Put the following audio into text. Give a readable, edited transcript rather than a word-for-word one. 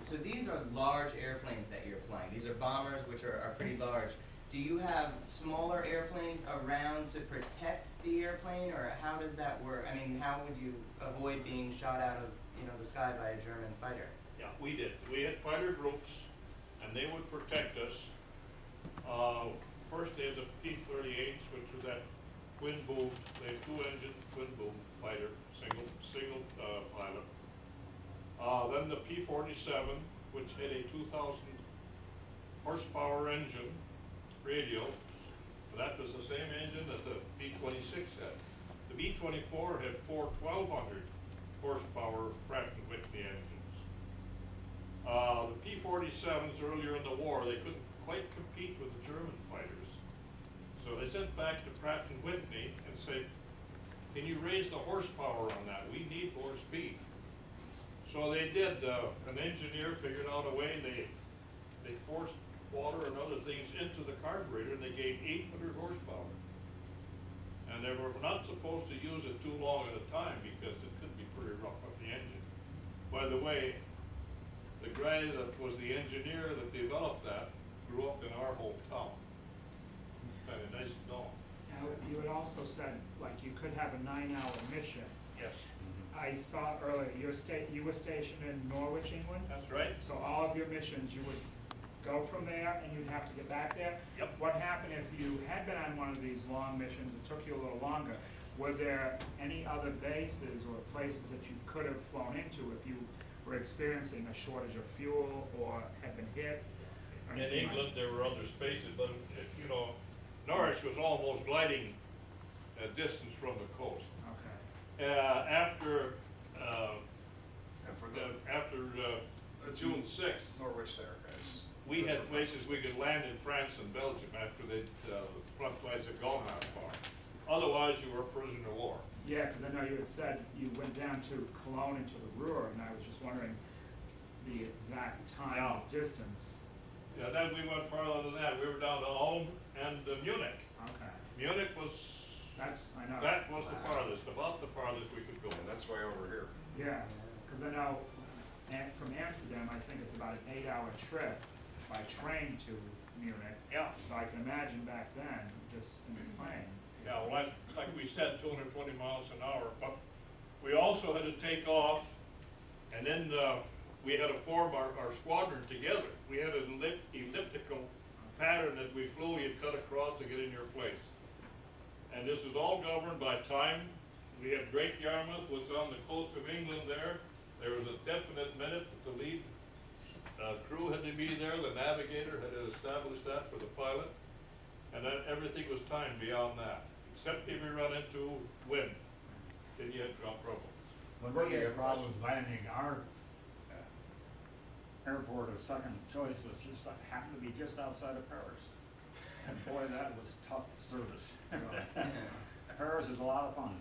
So these are large airplanes that you're flying. These are bombers, which are pretty large. Do you have smaller airplanes around to protect the airplane, or how does that work? I mean, how would you avoid being shot out of, the sky by a German fighter? Yeah, we did. We had fighter groups, and they would protect us. First they had the P-38s, which was that twin boom. They had two-engine twin boom fighter, single pilot. Then the P-47, which had a 2,000 horsepower engine, radial. That was the same engine that the B-26 had. The B-24 had four 1,200 horsepower Pratt & Whitney engines. The P-47s earlier in the war, they couldn't quite compete with the German fighters. So they sent back to Pratt & Whitney and said, can you raise the horsepower on that? We need more speed. So they did. An engineer figured out a way. They forced water and other things into the carburetor, and they gained 800 horsepower. And they were not supposed to use it too long at a time because it could be pretty rough on the engine. By the way, the guy that was the engineer that developed that grew up in our hometown. Kind of nice to know. Now, you had also said, like, you could have a 9-hour mission. Yes. I saw earlier, you were stationed in Norwich, England? That's right. So all of your missions, you would go from there and you'd have to get back there? Yep. What happened if you had been on one of these long missions, it took you a little longer, were there any other bases or places that you could have flown into if you were experiencing a shortage of fuel or had been hit? In England, there were other spaces, but Norwich was almost gliding distance from the coast. Okay. After June 6th, Norwich there, guys. we had places we could land in France and Belgium after the front lines had gone that far. Otherwise, you were a prisoner of war. Yeah, because I know you had said you went down to Cologne into the Ruhr, and I was just wondering the exact time Yeah. distance. Yeah, then we went farther than that. We were down to Ulm and Munich. Okay. Munich was, I know. that was the farthest, about the farthest we could go. And that's why over here. Yeah, because I know from Amsterdam, I think it's about an 8-hour trip by train to Munich. Yeah. So I can imagine back then, just in the plane. Yeah, well, like we said, 220 miles an hour, but we also had to take off, and then we had to form our squadron together. We had an elliptical pattern that we flew, you'd cut across to get in your place. And this was all governed by time. We had Great Yarmouth was on the coast of England there. There was a definite minute that the lead crew had to be there, the navigator had to establish that for the pilot, and then everything was timed beyond that, except if we run into wind, then you had trouble. When we had problems landing, our airport of second choice was happened to be just outside of Paris. And boy, that was tough service. Paris is a lot of fun.